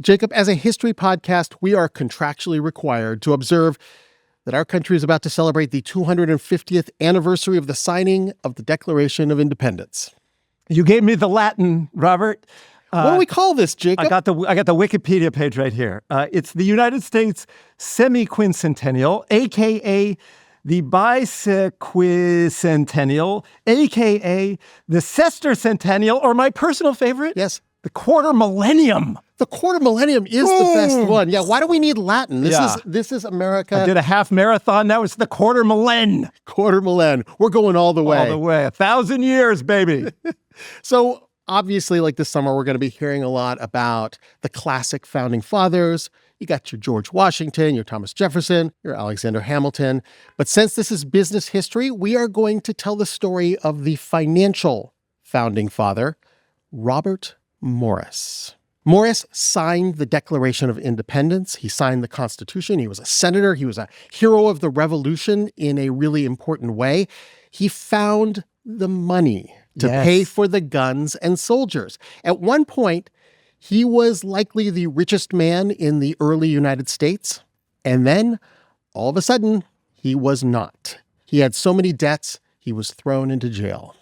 Jacob, as a history podcast, we are contractually required to observe that our country is about to celebrate the 250th anniversary of the signing of the Declaration of Independence. You gave me the Latin, Robert. What do we call this, Jacob? I got the Wikipedia page right here. It's the United States semi-quincentennial, a.k.a. the bisequicentennial, a.k.a. the sesquicentennial, or my personal favorite, yes, the quarter millennium. The quarter millennium is the best one. Yeah, why do we need Latin? This is America. I did a half marathon. Now it's the quarter millenn. Quarter millenn. We're going all the way. All the way. 1,000 years, baby. So obviously, like this summer, we're going to be hearing a lot about the classic founding fathers. You got your George Washington, your Thomas Jefferson, your Alexander Hamilton. But since this is business history, we are going to tell the story of the financial founding father, Robert Morris. Morris signed the Declaration of Independence. He signed the Constitution. He was a senator. He was a hero of the Revolution in a really important way. He found the money to pay for the guns and soldiers. At one point, he was likely the richest man in the early United States. And then, all of a sudden, he was not. He had so many debts, he was thrown into jail.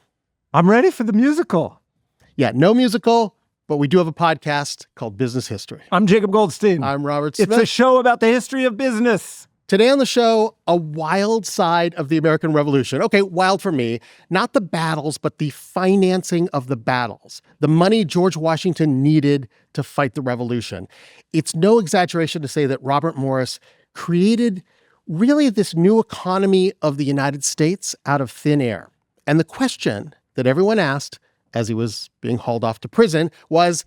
I'm ready for the musical. Yeah, no musical, but we do have a podcast called Business History. I'm Jacob Goldstein. I'm Robert Smith. It's a show about the history of business. Today on the show, a wild side of the American Revolution. Okay, wild for me. Not the battles, but the financing of the battles. The money George Washington needed to fight the revolution. It's no exaggeration to say that Robert Morris created really this new economy of the United States out of thin air. And the question that everyone asked as he was being hauled off to prison was,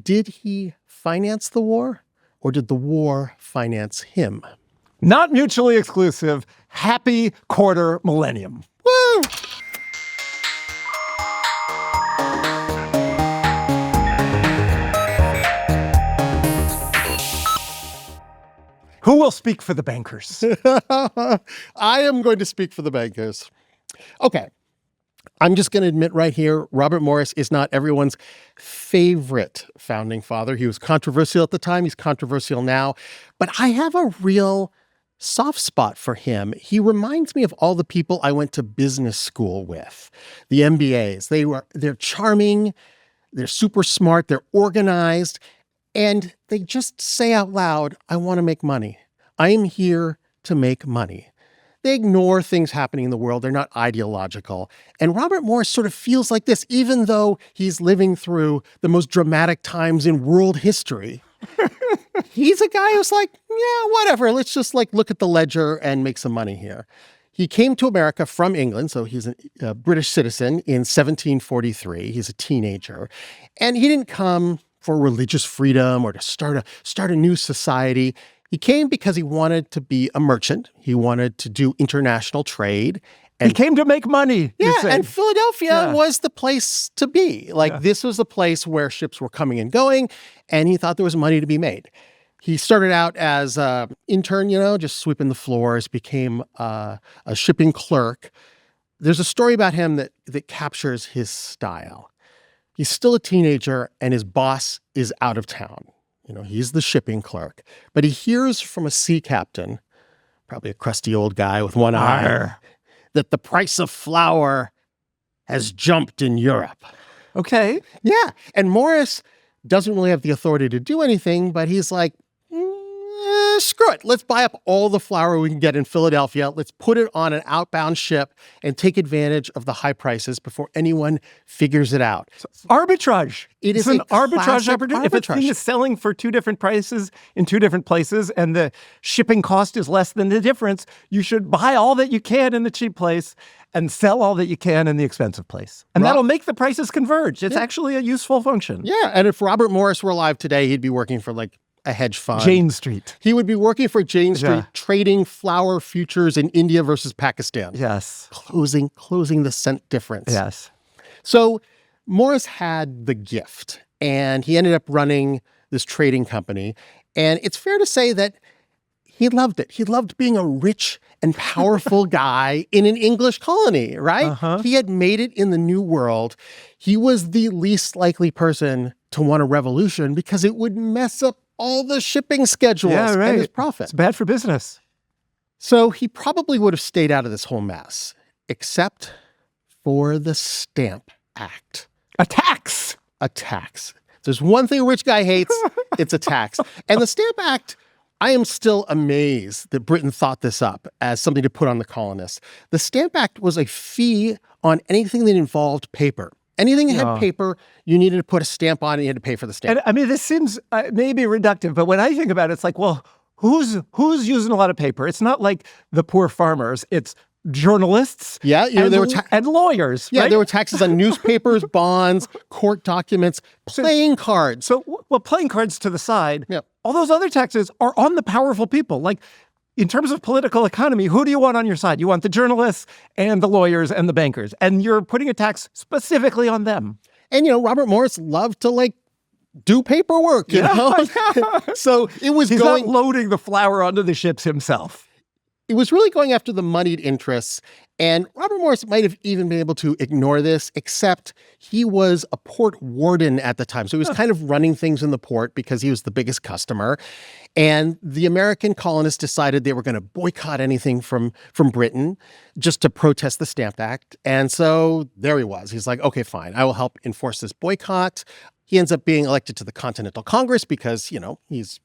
did he finance the war or did the war finance him? Not mutually exclusive. Happy quarter millennium. Woo! Who will speak for the bankers? I am going to speak for the bankers. Okay. I'm just going to admit right here, Robert Morris is not everyone's favorite founding father. He was controversial at the time. He's controversial now. But I have a real soft spot for him. He reminds me of all the people I went to business school with, the MBAs. They're charming, they're super smart, they're organized, and they just say out loud, I want to make money. I am here to make money. They ignore things happening in the world. They're not ideological. And Robert Morris sort of feels like this, even though he's living through the most dramatic times in world history. He's a guy who's like, yeah, whatever. Let's just look at the ledger and make some money here. He came to America from England, so he's a British citizen in 1743. He's a teenager. And he didn't come for religious freedom or to start a new society. He came because he wanted to be a merchant. He wanted to do international trade. And he came to make money. Yeah, and Philadelphia was the place to be. This was the place where ships were coming and going, and he thought there was money to be made. He started out as an intern, just sweeping the floors, became a shipping clerk. There's a story about him that captures his style. He's still a teenager, and his boss is out of town. He's the shipping clerk. But he hears from a sea captain, probably a crusty old guy with one eye, that the price of flour has jumped in Europe. Okay. Yeah. And Morris doesn't really have the authority to do anything, but he's like, screw it. Let's buy up all the flour we can get in Philadelphia. Let's put it on an outbound ship and take advantage of the high prices before anyone figures it out. Arbitrage. It's an arbitrage opportunity. If a thing is selling for two different prices in two different places and the shipping cost is less than the difference, you should buy all that you can in the cheap place and sell all that you can in the expensive place. And that'll make the prices converge. It's actually a useful function. Yeah. And if Robert Morris were alive today, he'd be working for a hedge fund. Jane Street. He would be working for Jane Street, trading flour futures in India versus Pakistan. Yes. Closing the cent difference. Yes. So Morris had the gift, and he ended up running this trading company. And it's fair to say that he loved it. He loved being a rich and powerful guy in an English colony, right? He had made it in the New World. He was the least likely person to want a revolution because it would mess up all the shipping schedules and his profit. It's bad for business. So he probably would have stayed out of this whole mess, except for the Stamp Act. A tax. A tax. There's one thing a rich guy hates, it's a tax. And the Stamp Act, I am still amazed that Britain thought this up as something to put on the colonists. The Stamp Act was a fee on anything that involved paper. Anything that had paper, you needed to put a stamp on it, and you had to pay for the stamp. And I mean, this seems maybe reductive, but when I think about it, it's like, well, who's using a lot of paper? It's not like the poor farmers. It's journalists and lawyers. Yeah, right? There were taxes on newspapers, bonds, court documents, playing cards. So, playing cards to the side, yeah. All those other taxes are on the powerful people. Like, in terms of political economy, who do you want on your side? You want the journalists and the lawyers and the bankers. And you're putting a tax specifically on them. And, Robert Morris loved to, do paperwork, you know? So He's not loading the flour onto the ships himself. It was really going after the moneyed interests. And Robert Morris might have even been able to ignore this, except he was a port warden at the time. So he was kind of running things in the port because he was the biggest customer. And the American colonists decided they were going to boycott anything from Britain just to protest the Stamp Act. And so there he was. He's like, okay, fine, I will help enforce this boycott. He ends up being elected to the Continental Congress because, he's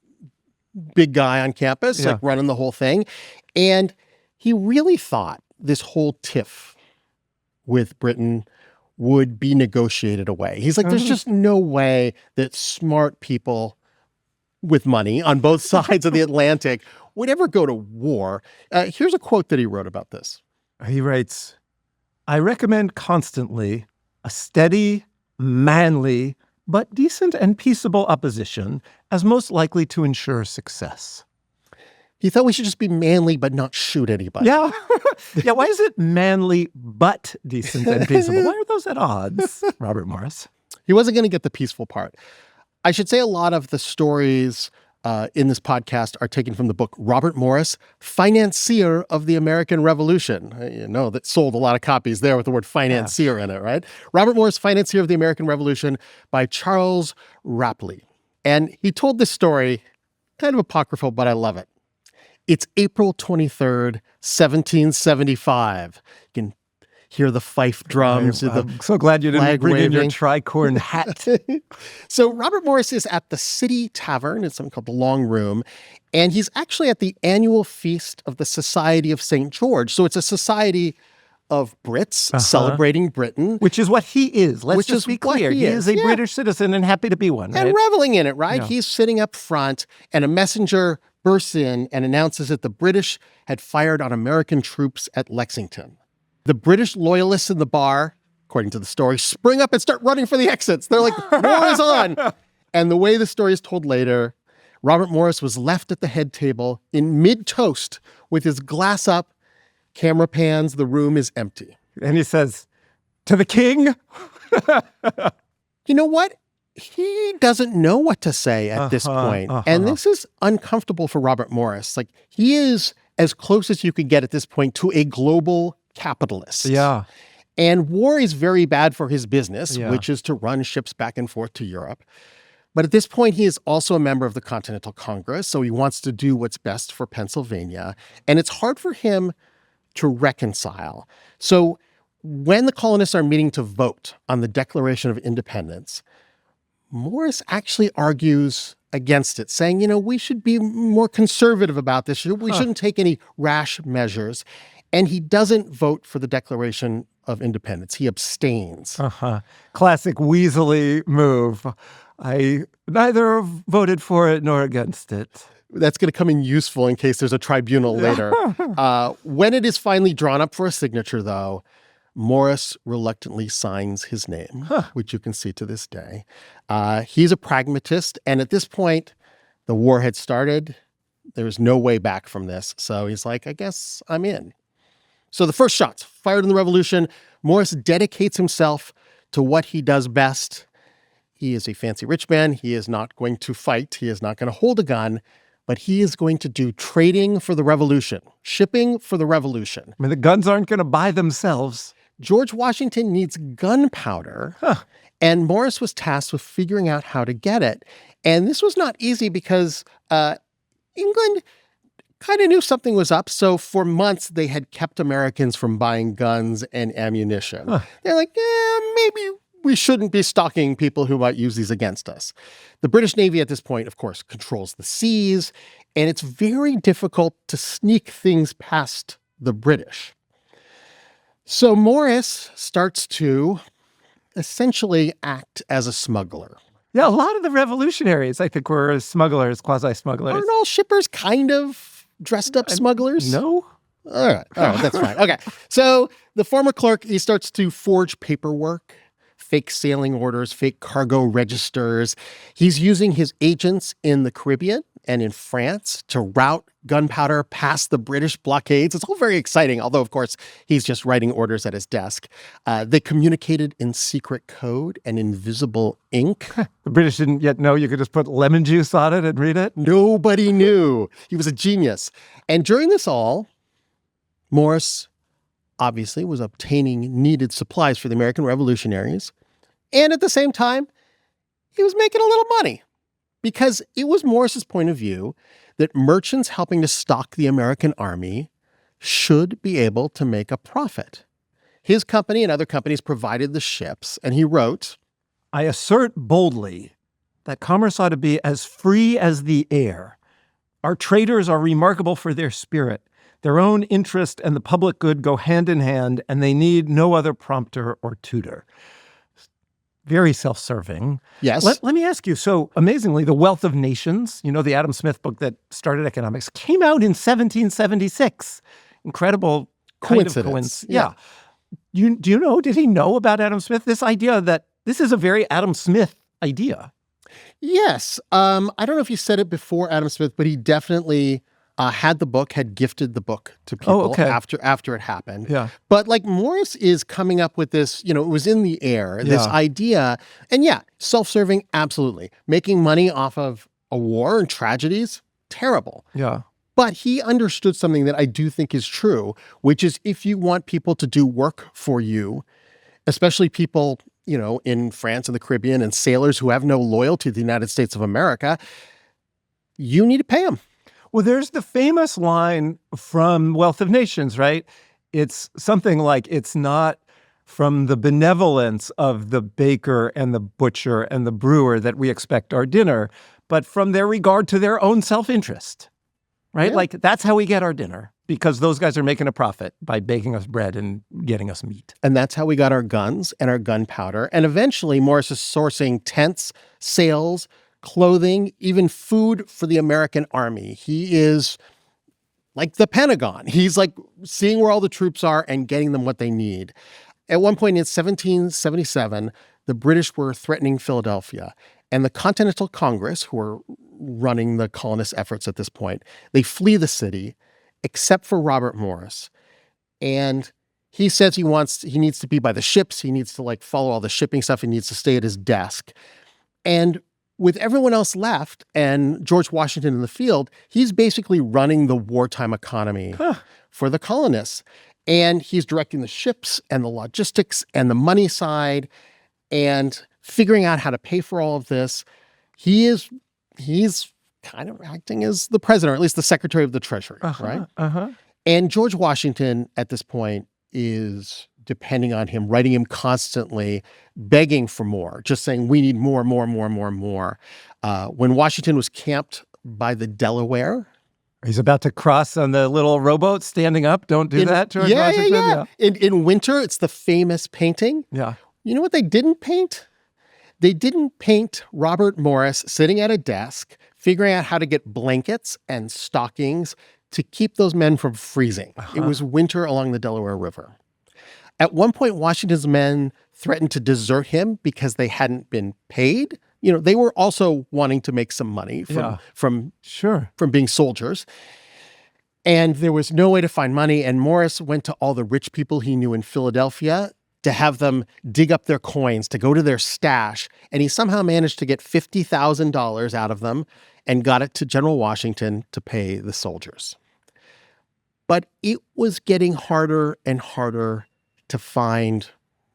big guy on campus, running the whole thing. And he really thought this whole tiff with Britain would be negotiated away. He's like, there's just no way that smart people with money on both sides of the Atlantic would ever go to war. Here's a quote that he wrote about this. He writes, I recommend constantly a steady, manly, but decent and peaceable opposition as most likely to ensure success. He thought we should just be manly but not shoot anybody. Yeah. Yeah, why is it manly but decent and peaceable? Why are those at odds, Robert Morris? He wasn't going to get the peaceful part. I should say a lot of the stories in this podcast are taken from the book Robert Morris, Financier of the American Revolution. That sold a lot of copies there with the word financier in it, right? Robert Morris, Financier of the American Revolution by Charles Rapley. And he told this story, kind of apocryphal, but I love it. It's April 23rd, 1775. You can hear the fife drums. I'm so glad you didn't bring in your tricorn hat. So Robert Morris is at the City Tavern. It's something called the Long Room. And he's actually at the annual feast of the Society of St. George. So it's a society of Brits celebrating Britain. Which is what he is. Let's just be clear. He is a British citizen and happy to be one. Right? And reveling in it, right? Yeah. He's sitting up front and a messenger bursts in and announces that the British had fired on American troops at Lexington. The British loyalists in the bar, according to the story, spring up and start running for the exits. They're like, war is on. And the way the story is told later, Robert Morris was left at the head table in mid-toast with his glass up, camera pans, the room is empty. And he says, to the king? You know what? He doesn't know what to say at this point. And this is uncomfortable for Robert Morris. Like, he is as close as you could get at this point to a global capitalist. Yeah. And war is very bad for his business, which is to run ships back and forth to Europe. But at this point, he is also a member of the Continental Congress, so he wants to do what's best for Pennsylvania. And it's hard for him to reconcile. So when the colonists are meeting to vote on the Declaration of Independence, Morris actually argues against it, saying, we should be more conservative about this. We shouldn't take any rash measures. And he doesn't vote for the Declaration of Independence. He abstains. Classic weaselly move. I neither voted for it nor against it. That's going to come in useful in case there's a tribunal later. When it is finally drawn up for a signature, though, Morris reluctantly signs his name, which you can see to this day. He's a pragmatist, and at this point, the war had started. There was no way back from this. So he's like, I guess I'm in. So the first shots fired in the Revolution. Morris dedicates himself to what he does best. He is a fancy rich man. He is not going to fight. He is not going to hold a gun. But he is going to do trading for the Revolution, shipping for the Revolution. I mean, the guns aren't going to buy themselves. George Washington needs gunpowder, and Morris was tasked with figuring out how to get it. And this was not easy because England kind of knew something was up. So for months, they had kept Americans from buying guns and ammunition. They're like, maybe we shouldn't be stalking people who might use these against us. The British Navy at this point, of course, controls the seas, and it's very difficult to sneak things past the British. So Morris starts to essentially act as a smuggler. Yeah, a lot of the revolutionaries, I think, were smugglers, quasi-smugglers. Aren't all shippers kind of dressed up smugglers? No. All right, that's fine. Okay, so the former clerk, he starts to forge paperwork, fake sailing orders, fake cargo registers. He's using his agents in the Caribbean and in France to route gunpowder past the British blockades. It's all very exciting, although, of course, he's just writing orders at his desk. They communicated in secret code and invisible ink. The British didn't yet know you could just put lemon juice on it and read it? Nobody knew. He was a genius. And during this all, Morris obviously was obtaining needed supplies for the American revolutionaries. And at the same time, he was making a little money because it was Morris's point of view that merchants helping to stock the American army should be able to make a profit. His company and other companies provided the ships, and he wrote, I assert boldly that commerce ought to be as free as the air. Our traders are remarkable for their spirit. Their own interest and the public good go hand in hand, and they need no other prompter or tutor. Very self-serving. Yes. Let me ask you, so amazingly, The Wealth of Nations, the Adam Smith book that started economics, came out in 1776. Incredible coincidence. Yeah. Do you know, did he know about Adam Smith? This idea that this is a very Adam Smith idea. Yes. I don't know if you said it before Adam Smith, but he definitely had the book, had gifted the book to people after it happened. Yeah. But like Morris is coming up with this, it was in the air, this idea. And self-serving, absolutely. Making money off of a war and tragedies, terrible. Yeah. But he understood something that I do think is true, which is if you want people to do work for you, especially people, in France and the Caribbean and sailors who have no loyalty to the United States of America, you need to pay them. Well, there's the famous line from Wealth of Nations, right? It's something like, it's not from the benevolence of the baker and the butcher and the brewer that we expect our dinner, but from their regard to their own self-interest, right? Yeah. Like, that's how we get our dinner, because those guys are making a profit by baking us bread and getting us meat. And that's how we got our guns and our gunpowder. And eventually, Morris is sourcing tents, sails, clothing, even food for the American army. He is like the Pentagon. He's like seeing where all the troops are and getting them what they need. At one point in 1777, the British were threatening Philadelphia, and the Continental Congress, who were running the colonist efforts at this point, they flee the city, except for Robert Morris. And he says he needs to be by the ships. He needs to follow all the shipping stuff. He needs to stay at his desk. And with everyone else left and George Washington in the field, he's basically running the wartime economy for the colonists. And he's directing the ships and the logistics and the money side and figuring out how to pay for all of this. He's kind of acting as the president, or at least the secretary of the treasury, right? And George Washington at this point is depending on him, writing him constantly, begging for more, just saying, we need more. When Washington was camped by the Delaware. He's about to cross on the little rowboat standing up. Don't do that, George Washington. Yeah. In winter, it's the famous painting. Yeah. You know what they didn't paint? They didn't paint Robert Morris sitting at a desk, figuring out how to get blankets and stockings to keep those men from freezing. It was winter along the Delaware River. At one point, Washington's men threatened to desert him because they hadn't been paid. They were also wanting to make some money from being soldiers. And there was no way to find money. And Morris went to all the rich people he knew in Philadelphia to have them dig up their coins, to go to their stash. And he somehow managed to get $50,000 out of them and got it to General Washington to pay the soldiers. But it was getting harder and harder to find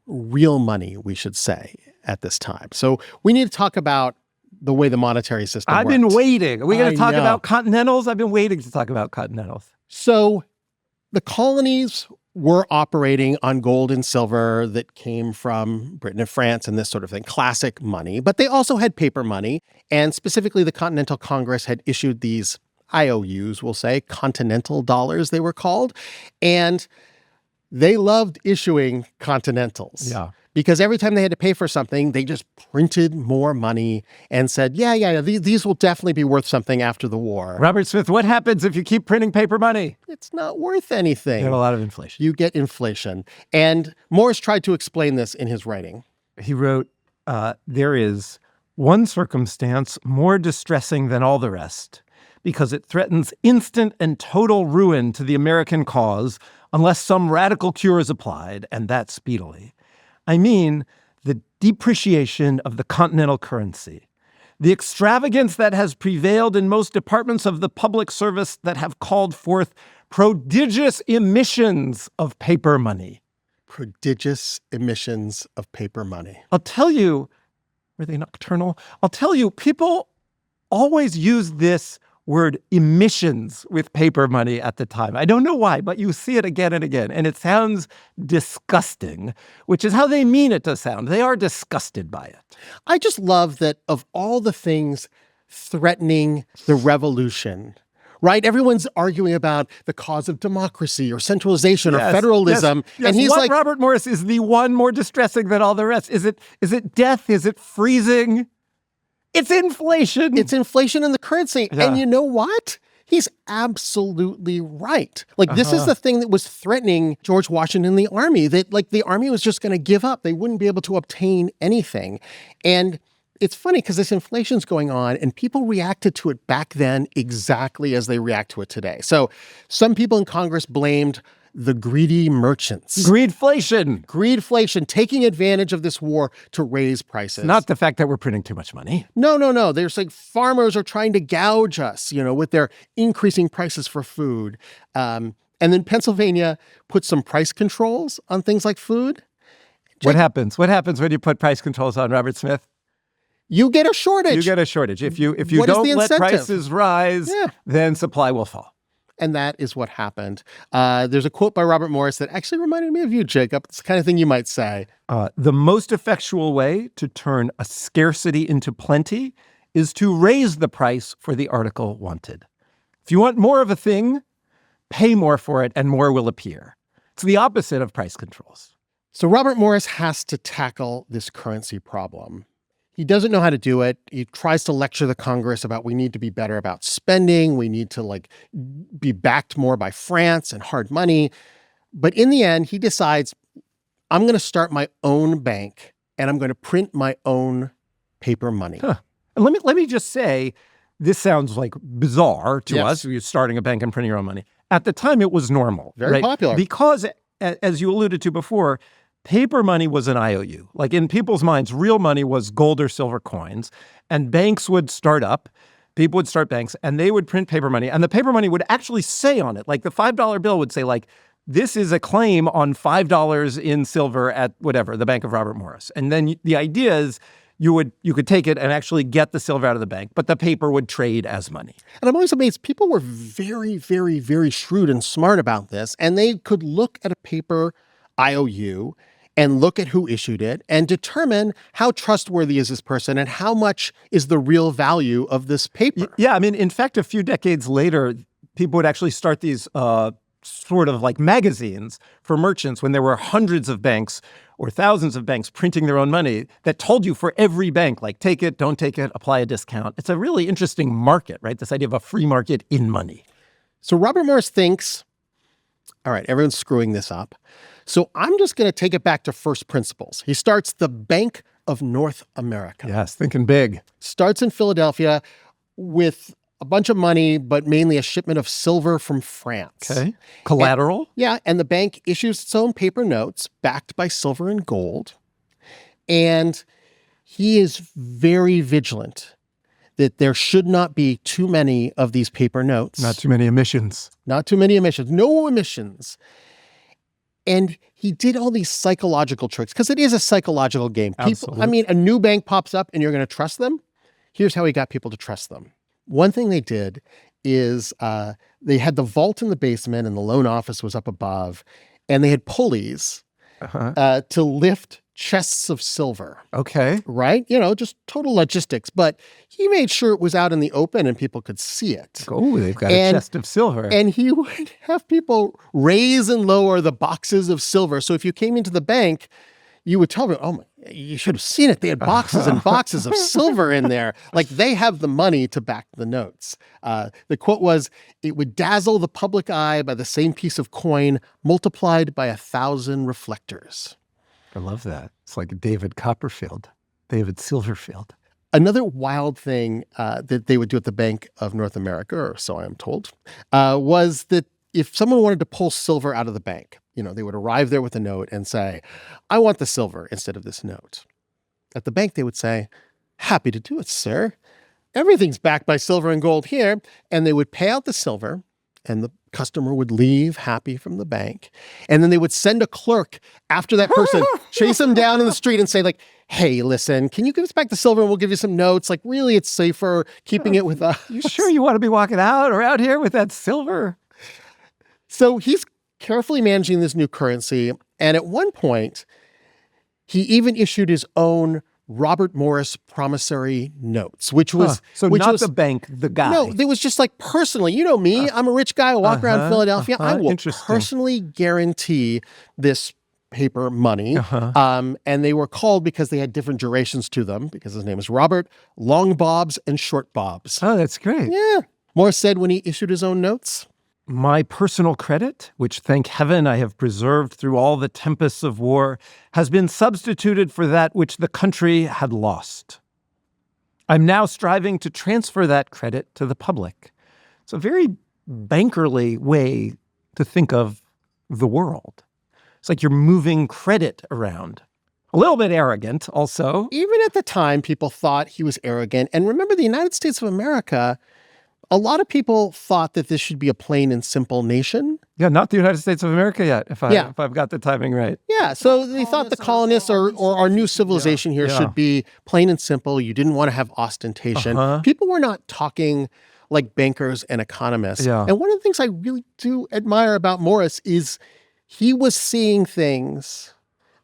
real money, we should say, at this time. So we need to talk about the way the monetary system worked. I've been waiting. Are we going to talk about continentals? I've been waiting to talk about continentals. So the colonies were operating on gold and silver that came from Britain and France and this sort of thing, classic money. But they also had paper money. And specifically, the Continental Congress had issued these IOUs, we'll say, continental dollars, they were called. And they loved issuing continentals. Yeah. Because every time they had to pay for something, they just printed more money and said, these will definitely be worth something after the war. Robert Smith, what happens if you keep printing paper money? It's not worth anything. You have a lot of inflation. You get inflation. And Morris tried to explain this in his writing. He wrote, there is one circumstance more distressing than all the rest, because it threatens instant and total ruin to the American cause unless some radical cure is applied, and that speedily. I mean the depreciation of the continental currency, the extravagance that has prevailed in most departments of the public service that have called forth prodigious emissions of paper money. Prodigious emissions of paper money. I'll tell you, were they nocturnal? I'll tell you, people always use this word emissions with paper money at the time. I don't know why, but you see it again and again. And it sounds disgusting, which is how they mean it to sound. They are disgusted by it. I just love that of all the things threatening the revolution, right? Everyone's arguing about the cause of democracy or centralization or federalism. Yes. And he's what like, Robert Morris is the one more distressing than all the rest. Is it death? Is it freezing? It's inflation. It's inflation in the currency. Yeah. And you know what? He's absolutely right. Like, this is the thing that was threatening George Washington and the army, that like the army was just going to give up. They wouldn't be able to obtain anything. And it's funny because this inflation's going on and people reacted to it back then exactly as they react to it today. So some people in Congress blamed the greedy merchants. Greedflation, taking advantage of this war to raise prices. Not the fact that we're printing too much money. No. There's like farmers are trying to gouge us, with their increasing prices for food. And then Pennsylvania put some price controls on things like food. What happens? What happens when you put price controls on, Robert Smith? You get a shortage. If you don't let prices rise, then supply will fall. And that is what happened. There's a quote by Robert Morris that actually reminded me of you, Jacob. It's the kind of thing you might say. The most effectual way to turn a scarcity into plenty is to raise the price for the article wanted. If you want more of a thing, pay more for it and more will appear. It's the opposite of price controls. So Robert Morris has to tackle this currency problem. He doesn't know how to do it. He tries to lecture the Congress about we need to be better about spending. We need to be backed more by France and hard money. But in the end, he decides, I'm going to start my own bank and I'm going to print my own paper money. Huh. And let me just say, this sounds like bizarre to us. You're starting a bank and printing your own money. At the time, it was normal. Very popular. Because, as you alluded to before, paper money was an IOU. Like in people's minds, real money was gold or silver coins, and banks would start up. People would start banks, and they would print paper money, and the paper money would actually say on it, like the $5 bill would say, like, this is a claim on $5 in silver at whatever, the Bank of Robert Morris. And then the idea is you could take it and actually get the silver out of the bank, but the paper would trade as money. And I'm always amazed. People were very, very, very shrewd and smart about this, and they could look at a paper IOU and look at who issued it and determine how trustworthy is this person and how much is the real value of this paper. Yeah, I mean, in fact, a few decades later, people would actually start these sort of like magazines for merchants when there were hundreds of banks or thousands of banks printing their own money that told you for every bank, like, take it, don't take it, apply a discount. It's a really interesting market, right? This idea of a free market in money. So Robert Morris thinks, all right, everyone's screwing this up. So I'm just going to take it back to first principles. He starts the Bank of North America. Yes, thinking big. Starts in Philadelphia with a bunch of money, but mainly a shipment of silver from France. Okay. Collateral? And the bank issues its own paper notes backed by silver and gold. And he is very vigilant that there should not be too many of these paper notes. Not too many emissions. No emissions. And he did all these psychological tricks because it is a psychological game. Absolutely. A new bank pops up and you're going to trust them. Here's how he got people to trust them. One thing they did is they had the vault in the basement and the loan office was up above, and they had pulleys to lift chests of silver. Okay. Right? Just total logistics. But he made sure it was out in the open and people could see it. Oh, they've got a chest of silver. And he would have people raise and lower the boxes of silver. So if you came into the bank, you would tell them, oh, you should have seen it. They had boxes and boxes of silver in there. Like they have the money to back the notes. The quote was, "It would dazzle the public eye by the same piece of coin multiplied by 1,000 reflectors." I love that. It's like David Copperfield, David Silverfield. Another wild thing that they would do at the Bank of North America, or so I am told, was that if someone wanted to pull silver out of the bank, they would arrive there with a note and say, "I want the silver instead of this note." At the bank, they would say, "Happy to do it, sir. Everything's backed by silver and gold here." And they would pay out the silver, and the customer would leave happy from the bank. And then they would send a clerk after that person, chase them down in the street and say, like, "Hey, listen, can you give us back the silver and we'll give you some notes? Like, really, it's safer keeping it with us." You sure you want to be walking out or out here with that silver? So he's carefully managing this new currency. And at one point, he even issued his own Robert Morris promissory notes, which was... not the bank, the guy. No, it was just like personally. You know me, I'm a rich guy. I walk around Philadelphia. I will personally guarantee this paper money. And they were called because they had different durations to them, because his name is Robert, long bobs and short bobs. Oh, that's great. Yeah. Morris said when he issued his own notes, "My personal credit, which thank heaven I have preserved through all the tempests of war, has been substituted for that which the country had lost. I'm now striving to transfer that credit to the public." It's a very bankerly way to think of the world. It's like you're moving credit around. A little bit arrogant also. Even at the time, people thought he was arrogant. And remember, the United States of America, a lot of people thought that this should be a plain and simple nation. Yeah, not the United States of America yet, if I've got the timing right. Yeah, so they thought the colonists or our new civilization here should be plain and simple. You didn't want to have ostentation. People were not talking like bankers and economists. Yeah. And one of the things I really do admire about Morris is he was seeing things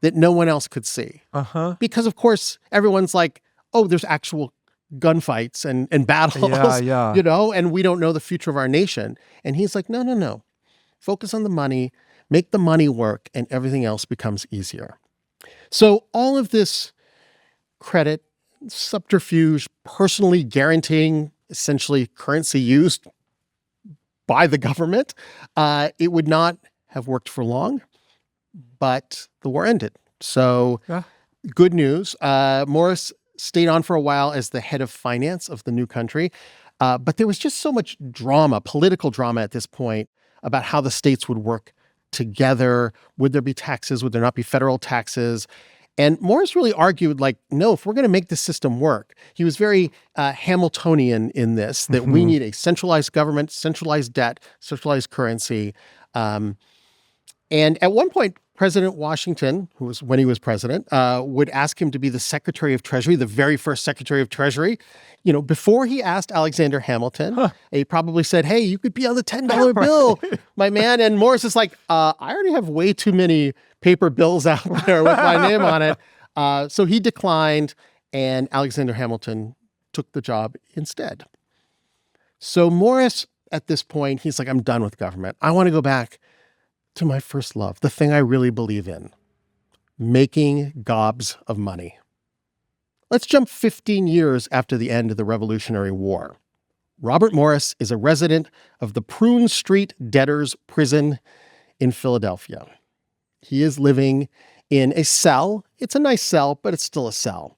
that no one else could see. Because, of course, everyone's like, oh, there's actual gunfights and battles, and we don't know the future of our nation. And he's like, no. Focus on the money, make the money work, and everything else becomes easier. So all of this credit, subterfuge, personally guaranteeing essentially currency used by the government, it would not have worked for long, but the war ended. So good news. Morris stayed on for a while as the head of finance of the new country. But there was just so much drama, political drama at this point about how the states would work together. Would there be taxes? Would there not be federal taxes? And Morris really argued, like, no, if we're going to make this system work, he was very Hamiltonian in this, that we need a centralized government, centralized debt, centralized currency. And at one point, President Washington, when he was president, would ask him to be the Secretary of Treasury, the very first Secretary of Treasury. Before he asked Alexander Hamilton, he probably said, "Hey, you could be on the $10 bill, my man." And Morris is like, "I already have way too many paper bills out there with my name on it." So he declined, and Alexander Hamilton took the job instead. So Morris, at this point, he's like, "I'm done with government. I want to go back to my first love, the thing I really believe in, making gobs of money." Let's jump 15 years after the end of the Revolutionary War. Robert Morris is a resident of the Prune Street Debtors Prison in Philadelphia. He is living in a cell. It's a nice cell, but it's still a cell.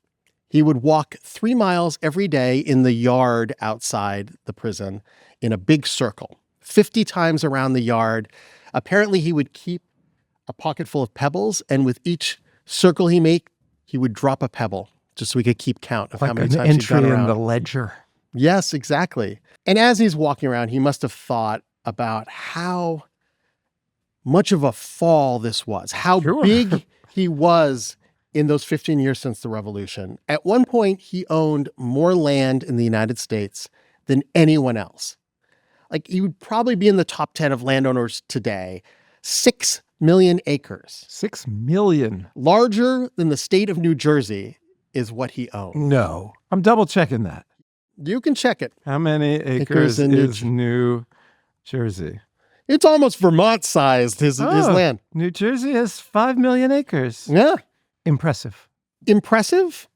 He would walk 3 miles every day in the yard outside the prison in a big circle, 50 times around the yard. Apparently, he would keep a pocket full of pebbles, and with each circle he made, he would drop a pebble just so he could keep count of how many times he'd gone around. Like an entry in the ledger. Yes, exactly. And as he's walking around, he must have thought about how much of a fall this was, how big he was in those 15 years since the revolution. At one point, he owned more land in the United States than anyone else. Like, he would probably be in the top 10 of landowners today. 6 million acres. 6 million. Larger than the state of New Jersey is what he owned. No. I'm double checking that. You can check it. How many acres is New Jersey? It's almost Vermont-sized, his land. New Jersey has 5 million acres. Yeah. Impressive. Impressive.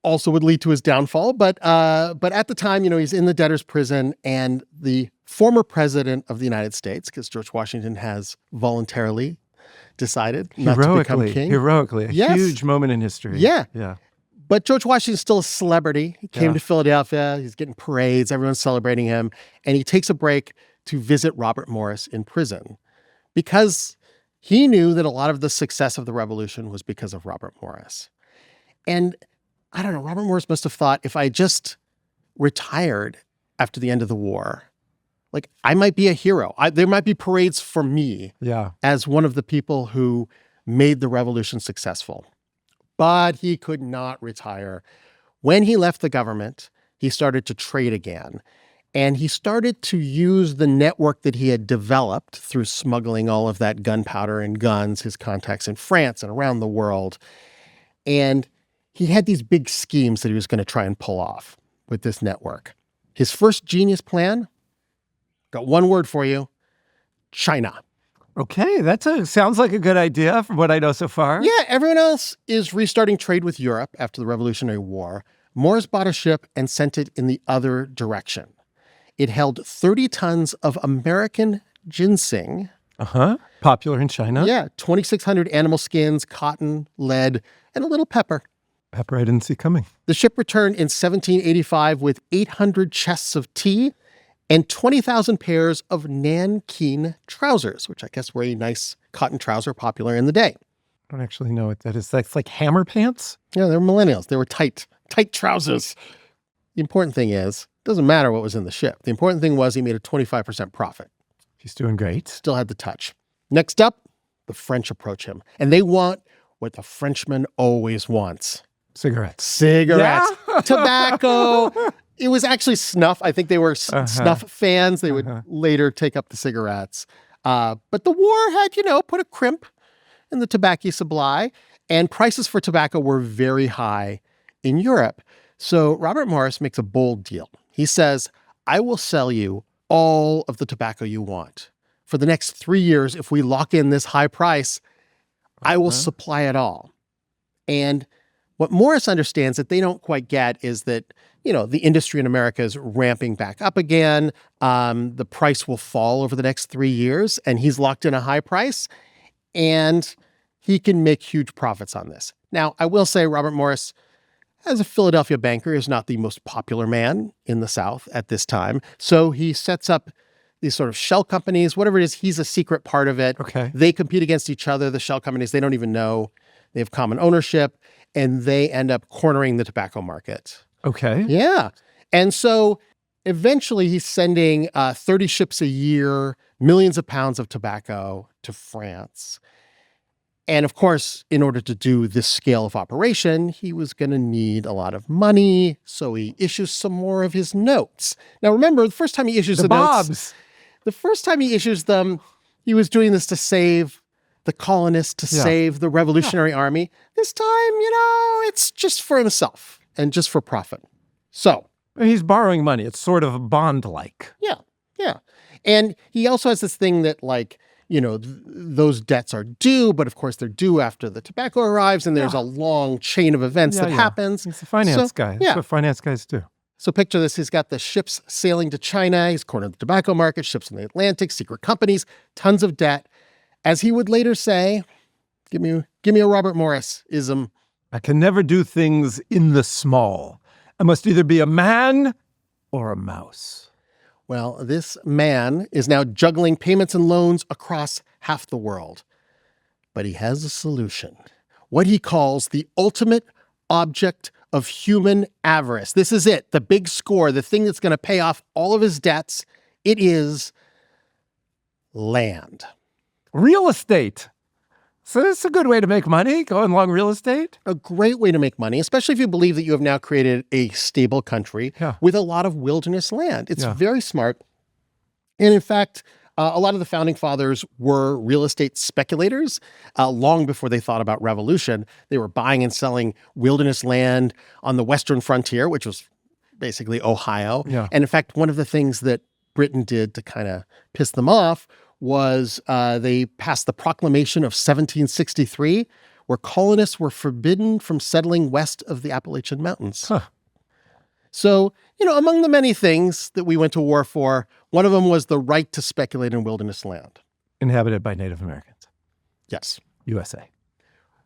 Also would lead to his downfall. But at the time, he's in the debtor's prison, and the former president of the United States, because George Washington has voluntarily decided not to become king. Heroically. A huge moment in history. Yeah. Yeah. But George Washington's still a celebrity. He came to Philadelphia. He's getting parades. Everyone's celebrating him. And he takes a break to visit Robert Morris in prison because he knew that a lot of the success of the revolution was because of Robert Morris. And I don't know, Robert Morris must have thought, if I just retired after the end of the war, like, I might be a hero. There might be parades for me as one of the people who made the revolution successful. But he could not retire. When he left the government, he started to trade again. And he started to use the network that he had developed through smuggling all of that gunpowder and guns, his contacts in France and around the world. And he had these big schemes that he was going to try and pull off with this network. His first genius plan, got one word for you: China. Okay, sounds like a good idea from what I know so far. Yeah, everyone else is restarting trade with Europe after the Revolutionary War. Morris bought a ship and sent it in the other direction. It held 30 tons of American ginseng. Popular in China. Yeah, 2,600 animal skins, cotton, lead, and a little pepper. Pepper I didn't see coming. The ship returned in 1785 with 800 chests of tea and 20,000 pairs of nankeen trousers, which I guess were a nice cotton trouser popular in the day. I don't actually know what that is. That's like hammer pants? Yeah, they were millennials. They were tight trousers. The important thing is, it doesn't matter what was in the ship. The important thing was he made a 25% profit. He's doing great. Still had the touch. Next up, the French approach him. And they want what the Frenchman always wants. Cigarettes. Yeah. Tobacco. It was actually snuff. I think they were snuff fans. They would later take up the cigarettes. But the war had, put a crimp in the tobacco supply, and prices for tobacco were very high in Europe. So Robert Morris makes a bold deal. He says, I will sell you all of the tobacco you want. For the next 3 years, if we lock in this high price, I will supply it all. And what Morris understands that they don't quite get is that, the industry in America is ramping back up again. The price will fall over the next 3 years, and he's locked in a high price, and he can make huge profits on this. Now, I will say Robert Morris, as a Philadelphia banker, is not the most popular man in the South at this time. So he sets up these sort of shell companies, whatever it is, he's a secret part of it. Okay. They compete against each other, the shell companies. They don't even know. They have common ownership, and they end up cornering the tobacco market. Okay. Yeah. And so eventually he's sending 30 ships a year, millions of pounds of tobacco to France. And of course, in order to do this scale of operation, he was going to need a lot of money. So he issues some more of his notes. Now, remember, the first time he issues the notes, the first time he issues them, he was doing this to save the colonists, to save the Revolutionary Army. This time, it's just for himself and just for profit. So he's borrowing money. It's sort of bond-like. Yeah. And he also has this thing that, those debts are due, but of course they're due after the tobacco arrives, and there's a long chain of events that happens. He's a finance guy. That's what finance guys do. So picture this. He's got the ships sailing to China. He's cornered the tobacco market, ships in the Atlantic, secret companies, tons of debt. As he would later say, give me a Robert Morris-ism. I can never do things in the small. I must either be a man or a mouse. Well, this man is now juggling payments and loans across half the world. But he has a solution. What he calls the ultimate object of human avarice. This is it, the big score, the thing that's going to pay off all of his debts. It is land. Real estate. So that's a good way to make money, going along real estate. A great way to make money, especially if you believe that you have now created a stable country with a lot of wilderness land. It's very smart. And in fact, a lot of the founding fathers were real estate speculators long before they thought about revolution. They were buying and selling wilderness land on the western frontier, which was basically Ohio. Yeah. And in fact, one of the things that Britain did to kind of piss them off was they passed the Proclamation of 1763, where colonists were forbidden from settling west of the Appalachian Mountains. Huh. So, among the many things that we went to war for, one of them was the right to speculate in wilderness land. Inhabited by Native Americans. Yes. USA.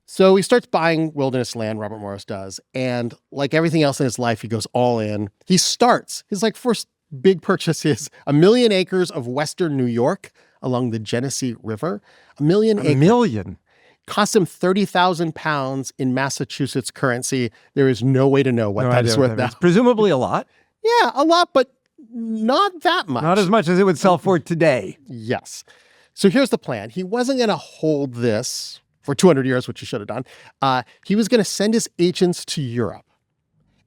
So he starts buying wilderness land, Robert Morris does, and like everything else in his life, he goes all in. He starts, his first big purchase is 1 million acres of western New York along the Genesee River. 1 million acres. 1 million? Cost him 30,000 pounds in Massachusetts currency. There is no way to know what that is worth now. Presumably a lot. Yeah, a lot, but not that much. Not as much as it would sell for today. Yes. So here's the plan. He wasn't going to hold this for 200 years, which he should have done. He was going to send his agents to Europe.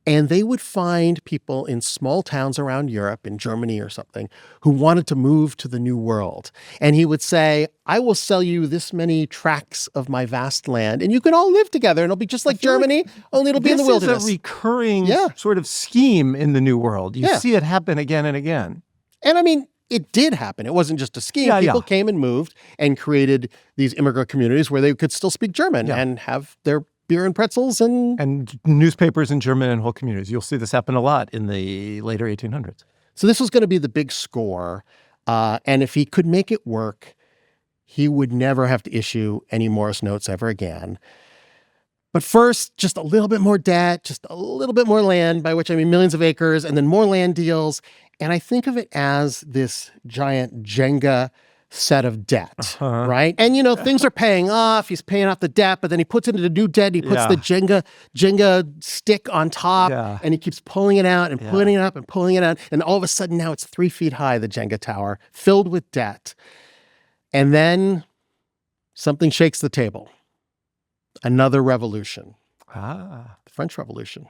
And they would find people in small towns around Europe, in Germany or something, who wanted to move to the New World. And he would say, I will sell you this many tracts of my vast land, and you can all live together, and it'll be just like Germany, only it'll be in the wilderness. This is a recurring sort of scheme in the New World. You see it happen again and again. And I mean, it did happen. It wasn't just a scheme. People came and moved and created these immigrant communities where they could still speak German and have their beer and pretzels and newspapers in German and whole communities. You'll see this happen a lot in the later 1800s. So this was going to be the big score. And if he could make it work, he would never have to issue any Morris notes ever again. But first, just a little bit more debt, just a little bit more land, by which I mean millions of acres, and then more land deals. And I think of it as this giant Jenga set of debt, right? And, things are paying off. He's paying off the debt, but then he puts it into new debt. He puts the Jenga stick on top, and he keeps pulling it out and pulling it up and pulling it out. And all of a sudden now it's 3 feet high, the Jenga tower, filled with debt. And then something shakes the table. Another revolution. The French Revolution.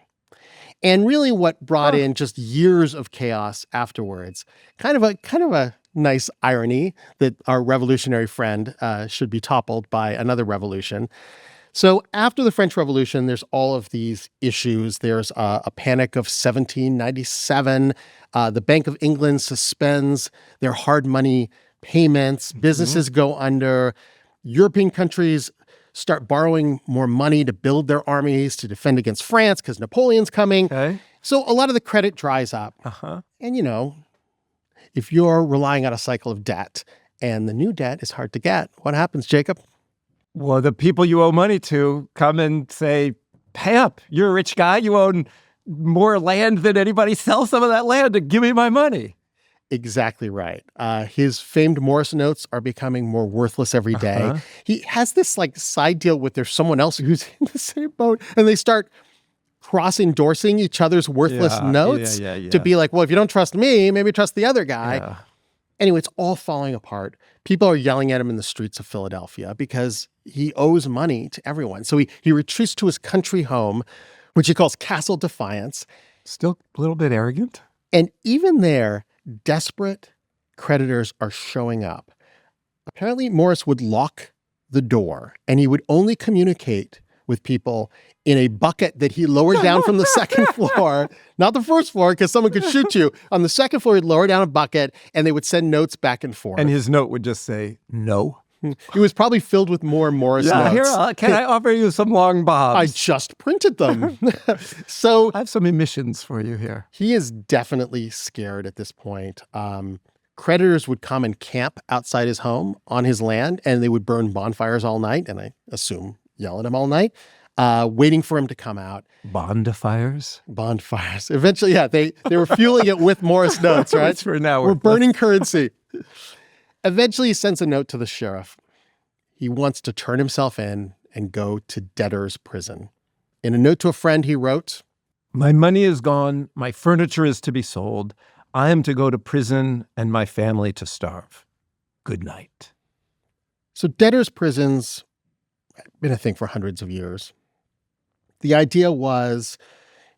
And really what brought in just years of chaos afterwards. Kind of a nice irony that our revolutionary friend should be toppled by another revolution. So after the French Revolution, there's all of these issues. There's a panic of 1797. The Bank of England suspends their hard money payments. Businesses go under. European countries start borrowing more money to build their armies to defend against France because Napoleon's coming. Okay. So a lot of the credit dries up. And, if you're relying on a cycle of debt and the new debt is hard to get, what happens, Jacob? Well, the people you owe money to come and say, pay up. You're a rich guy. You own more land than anybody. Sell some of that land and give me my money. Exactly right. His famed Morris notes are becoming more worthless every day. He has this side deal with there's someone else who's in the same boat, and they start cross-endorsing each other's worthless notes to be like, well, if you don't trust me, maybe trust the other guy. Anyway, it's all falling apart. People are yelling at him in the streets of Philadelphia because he owes money to everyone. So he retreats to his country home, which he calls Castle Defiance. Still a little bit arrogant. And even there, desperate creditors are showing up. Apparently, Morris would lock the door, and he would only communicate with people in a bucket that he lowered down from the second floor, not the first floor, because someone could shoot you. On the second floor, he'd lower down a bucket, and they would send notes back and forth. And his note would just say, no. It was probably filled with more Morris notes. Here, can I offer you some long bobs? I just printed them. So I have some emissions for you here. He is definitely scared at this point. Creditors would come and camp outside his home on his land, and they would burn bonfires all night, and I assume yell at him all night, waiting for him to come out. Bonfires? Bonfires. Eventually, they were fueling it with Morris notes, right? For now, we're burning currency. Eventually, he sends a note to the sheriff. He wants to turn himself in and go to debtor's prison. In a note to a friend, he wrote, "My money is gone. My furniture is to be sold. I am to go to prison and my family to starve. Good night." So debtors' prisons have been a thing for hundreds of years. The idea was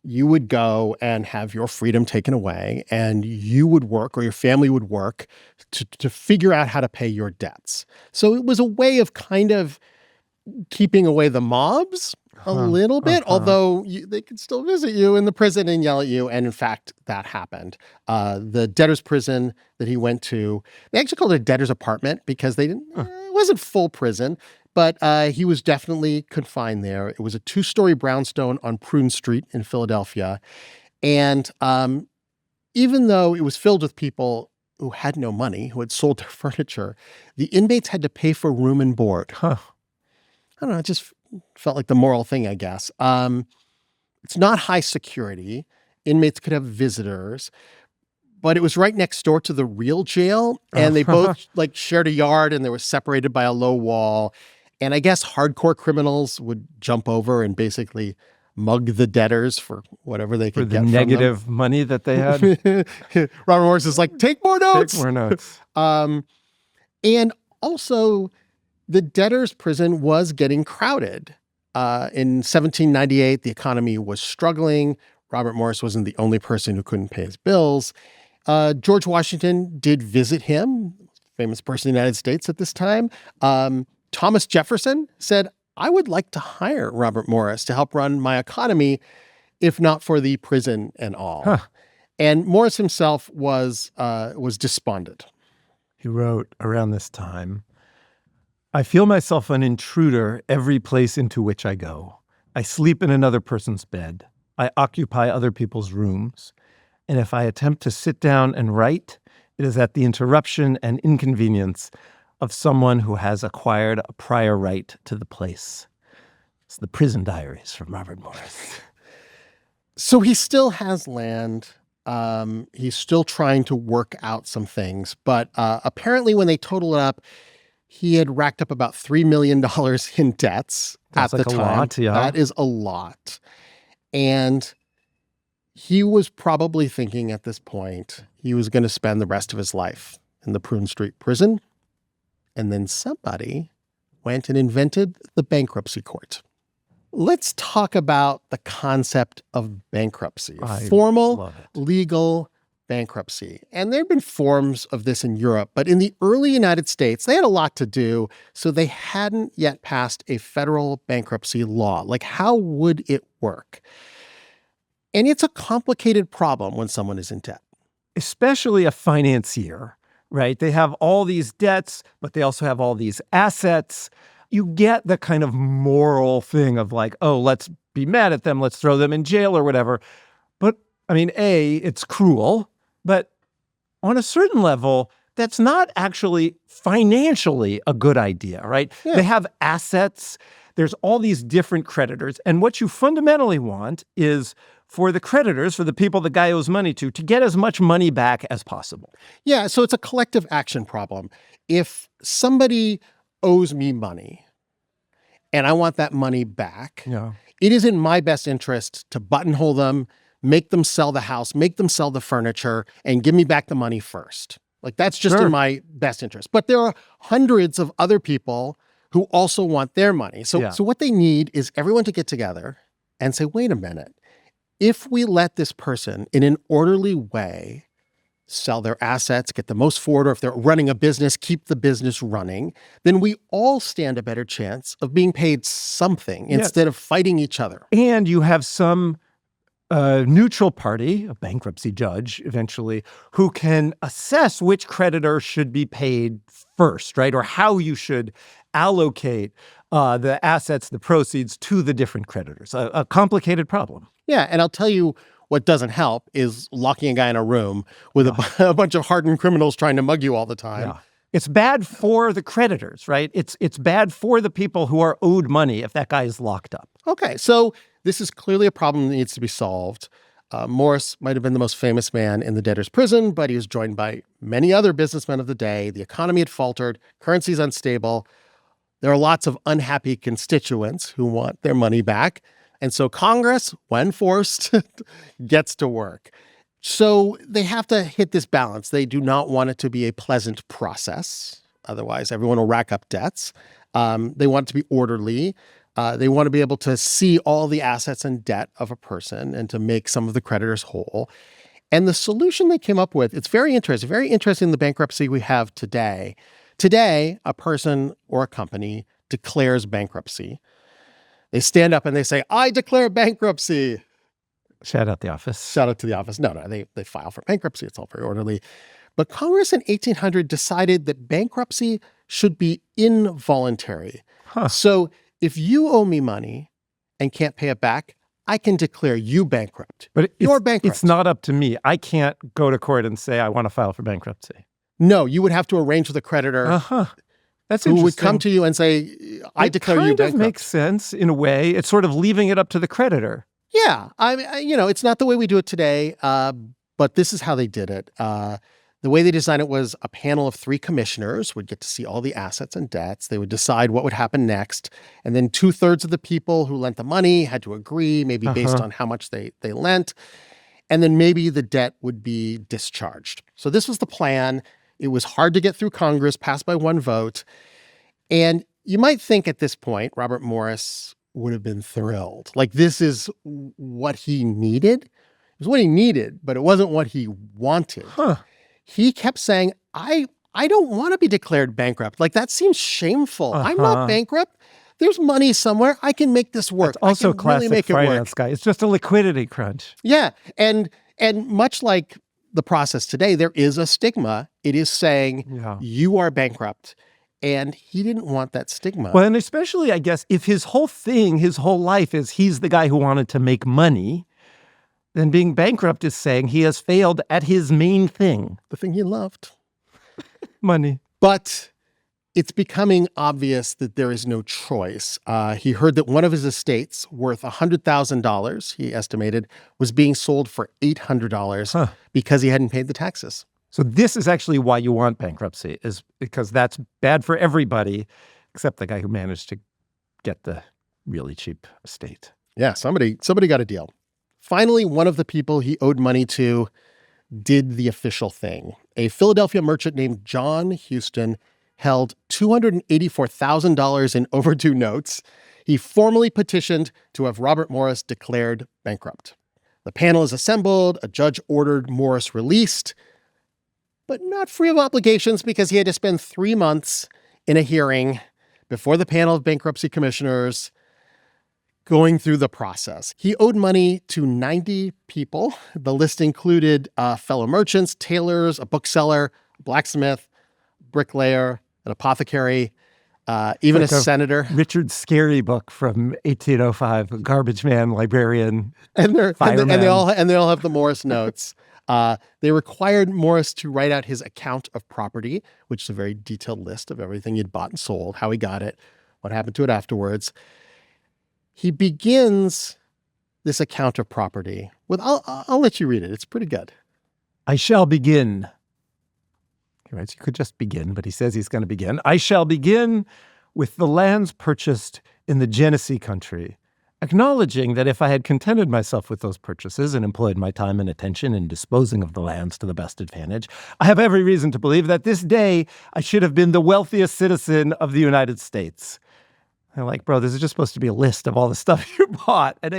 you would go and have your freedom taken away, and you would work, or your family would work, to figure out how to pay your debts. So it was a way of kind of keeping away the mobs a little bit, although they could still visit you in the prison and yell at you. And in fact, that happened. The debtor's prison that he went to, they actually called it a debtor's apartment because it wasn't full prison, but he was definitely confined there. It was a 2-story brownstone on Prune Street in Philadelphia. And even though it was filled with people who had no money, who had sold their furniture, the inmates had to pay for room and board. I don't know, it just felt like the moral thing, I guess. It's not high security. Inmates could have visitors, but it was right next door to the real jail, and they both shared a yard, and they were separated by a low wall. And I guess hardcore criminals would jump over and basically mug the debtors for whatever they could get from them. For the negative money that they had. Robert Morris is like, take more notes. Take more notes. And also, the debtors' prison was getting crowded. In 1798, the economy was struggling. Robert Morris wasn't the only person who couldn't pay his bills. George Washington did visit him, famous person in the United States at this time. Thomas Jefferson said, I would like to hire Robert Morris to help run my economy, if not for the prison and all. And Morris himself was despondent. He wrote around this time, I feel myself an intruder every place into which I go. I sleep in another person's bed. I occupy other people's rooms. And if I attempt to sit down and write, it is at the interruption and inconvenience of someone who has acquired a prior right to the place. It's the prison diaries from Robert Morris. So he still has land. He's still trying to work out some things. But apparently when they total it up, he had racked up about $3 million in debts at the time. A lot, yeah. That is a lot. And he was probably thinking at this point he was going to spend the rest of his life in the Prune Street prison. And then somebody went and invented the bankruptcy court. Let's talk about the concept of bankruptcy. Formal, legal bankruptcy. And there have been forms of this in Europe, but in the early United States, they had a lot to do, so they hadn't yet passed a federal bankruptcy law. Like, how would it work? And it's a complicated problem when someone is in debt. Especially a financier, right? They have all these debts, but they also have all these assets. You get the kind of moral thing of like, oh, let's be mad at them, let's throw them in jail or whatever. But, I mean, it's cruel. But on a certain level, that's not actually financially a good idea, right? Yeah. They have assets. There's all these different creditors. And what you fundamentally want is for the creditors, for the people the guy owes money to get as much money back as possible. Yeah, so it's a collective action problem. If somebody owes me money and I want that money back, it is in my best interest to buttonhole them, make them sell the house, make them sell the furniture, and give me back the money first. Like, that's just in my best interest. But there are hundreds of other people who also want their money. So what they need is everyone to get together and say, wait a minute, if we let this person in an orderly way sell their assets, get the most for it, or if they're running a business, keep the business running, then we all stand a better chance of being paid something instead of fighting each other. And you have some neutral party, a bankruptcy judge eventually, who can assess which creditor should be paid first, right? Or how you should allocate the assets, the proceeds to the different creditors. A complicated problem. Yeah, and I'll tell you what doesn't help is locking a guy in a room with a bunch of hardened criminals trying to mug you all the time. Yeah. It's bad for the creditors, right? It's bad for the people who are owed money if that guy is locked up. Okay, so this is clearly a problem that needs to be solved. Morris might have been the most famous man in the debtor's prison, but he was joined by many other businessmen of the day. The economy had faltered, currency's unstable. There are lots of unhappy constituents who want their money back. And so Congress, when forced, gets to work. So they have to hit this balance. They do not want it to be a pleasant process. Otherwise, everyone will rack up debts. They want it to be orderly. They want to be able to see all the assets and debt of a person and to make some of the creditors whole. And the solution they came up with, it's very interesting in the bankruptcy we have today. Today, a person or a company declares bankruptcy. They stand up and they say, I declare bankruptcy. Shout out the office. Shout out to the office. No, they file for bankruptcy. It's all very orderly. But Congress in 1800 decided that bankruptcy should be involuntary. So if you owe me money and can't pay it back, I can declare you bankrupt. But you're bankrupt. It's not up to me. I can't go to court and say I want to file for bankruptcy. No, you would have to arrange with a creditor That's who would come to you and say, I declare you bankrupt. It kind of makes sense in a way. It's sort of leaving it up to the creditor. Yeah. I mean, it's not the way we do it today, but this is how they did it. The way they designed it was a panel of 3 commissioners would get to see all the assets and debts. They would decide what would happen next. And then 2/3 of the people who lent the money had to agree, maybe based on how much they lent. And then maybe the debt would be discharged. So this was the plan. It was hard to get through Congress, passed by 1 vote. And you might think at this point, Robert Morris would have been thrilled. Like, this is what he needed. It was what he needed, but it wasn't what he wanted. He kept saying, I don't want to be declared bankrupt. Like, that seems shameful. I'm not bankrupt. There's money somewhere. I can make this work. That's also I can classic really make finance it work. guy. It's just a liquidity crunch. Yeah. And much like the process today, there is a stigma. It is saying you are bankrupt. And he didn't want that stigma. Well, and especially, I guess, if his whole life is he's the guy who wanted to make money, then being bankrupt is saying he has failed at his main thing. The thing he loved. Money. But it's becoming obvious that there is no choice. He heard that one of his estates, worth $100,000, he estimated, was being sold for $800 because he hadn't paid the taxes. So this is actually why you want bankruptcy, is because that's bad for everybody except the guy who managed to get the really cheap estate. Yeah, somebody got a deal. Finally, one of the people he owed money to did the official thing. A Philadelphia merchant named John Houston held $284,000 in overdue notes. He formally petitioned to have Robert Morris declared bankrupt. The panel is assembled. A judge ordered Morris released, but not free of obligations because he had to spend 3 months in a hearing before the panel of bankruptcy commissioners going through the process. He owed money to 90 people. The list included fellow merchants, tailors, a bookseller, a blacksmith, bricklayer, an apothecary, even a senator. Richard Scarry book from 1805, a garbage man, librarian, and fireman. they all have the Morris notes. They required Morris to write out his account of property, which is a very detailed list of everything he'd bought and sold, how he got it, what happened to it afterwards. He begins this account of property with, I'll let you read it. It's pretty good. I shall begin. Right, so you could just begin, but he says he's going to begin. I shall begin with the lands purchased in the Genesee country, acknowledging that if I had contented myself with those purchases and employed my time and attention in disposing of the lands to the best advantage, I have every reason to believe that this day I should have been the wealthiest citizen of the United States. I'm like, bro, this is just supposed to be a list of all the stuff you bought, and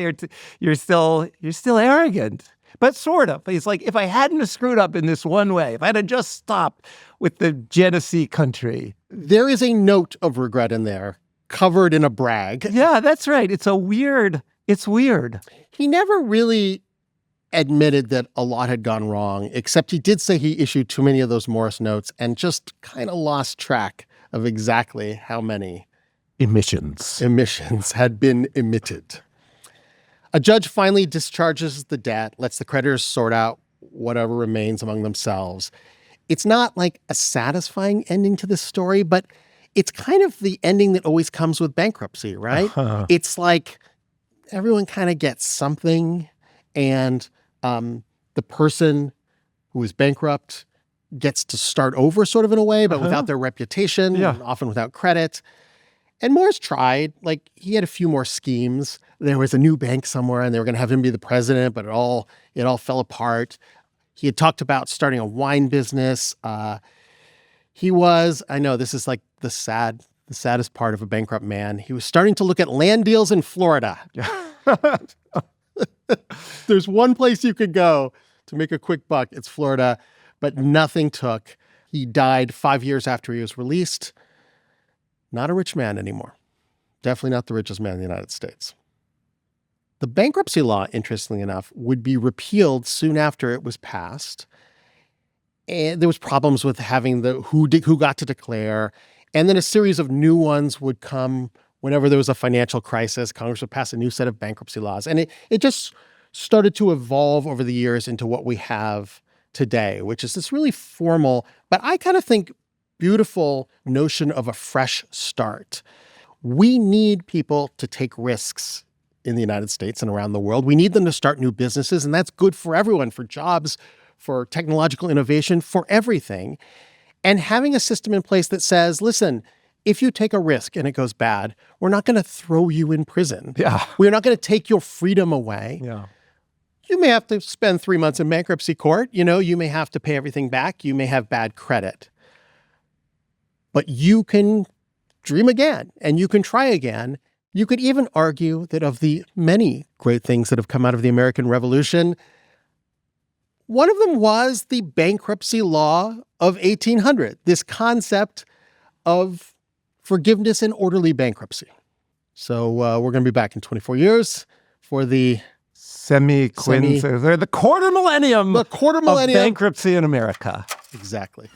you're still arrogant. But sort of. He's like, if I hadn't screwed up in this one way, if I had just stopped with the Genesee country. There is a note of regret in there, covered in a brag. Yeah, that's right. It's weird. He never really admitted that a lot had gone wrong, except he did say he issued too many of those Morris notes and just kind of lost track of exactly how many emissions had been emitted. A judge finally discharges the debt, lets the creditors sort out whatever remains among themselves. It's not like a satisfying ending to this story, but it's kind of the ending that always comes with bankruptcy, right? It's like everyone kind of gets something, and the person who is bankrupt gets to start over sort of in a way, but without their reputation, and often without credit. And Morris tried. Like, he had a few more schemes. There was a new bank somewhere, and they were going to have him be the president, but it all fell apart. He had talked about starting a wine business. He was, I know this is like the saddest part of a bankrupt man. He was starting to look at land deals in Florida. There's one place you could go to make a quick buck. It's Florida, but nothing took. He died 5 years after he was released. Not a rich man anymore. Definitely not the richest man in the United States. The bankruptcy law, interestingly enough, would be repealed soon after it was passed. And there was problems with having who got to declare. And then a series of new ones would come whenever there was a financial crisis. Congress would pass a new set of bankruptcy laws. And it just started to evolve over the years into what we have today, which is this really formal, but I kind of think beautiful notion of a fresh start. We need people to take risks in the United States and around the world. We need them to start new businesses, and that's good for everyone, for jobs, for technological innovation, for everything. And having a system in place that says, listen, if you take a risk and it goes bad, we're not going to throw you in prison. Yeah. We're not going to take your freedom away. Yeah. You may have to spend 3 months in bankruptcy court. You may have to pay everything back. You may have bad credit. But you can dream again, and you can try again. You could even argue that of the many great things that have come out of the American Revolution, one of them was the bankruptcy law of 1800, this concept of forgiveness and orderly bankruptcy. So we're going to be back in 24 years for the the quarter millennium of bankruptcy in America. Exactly.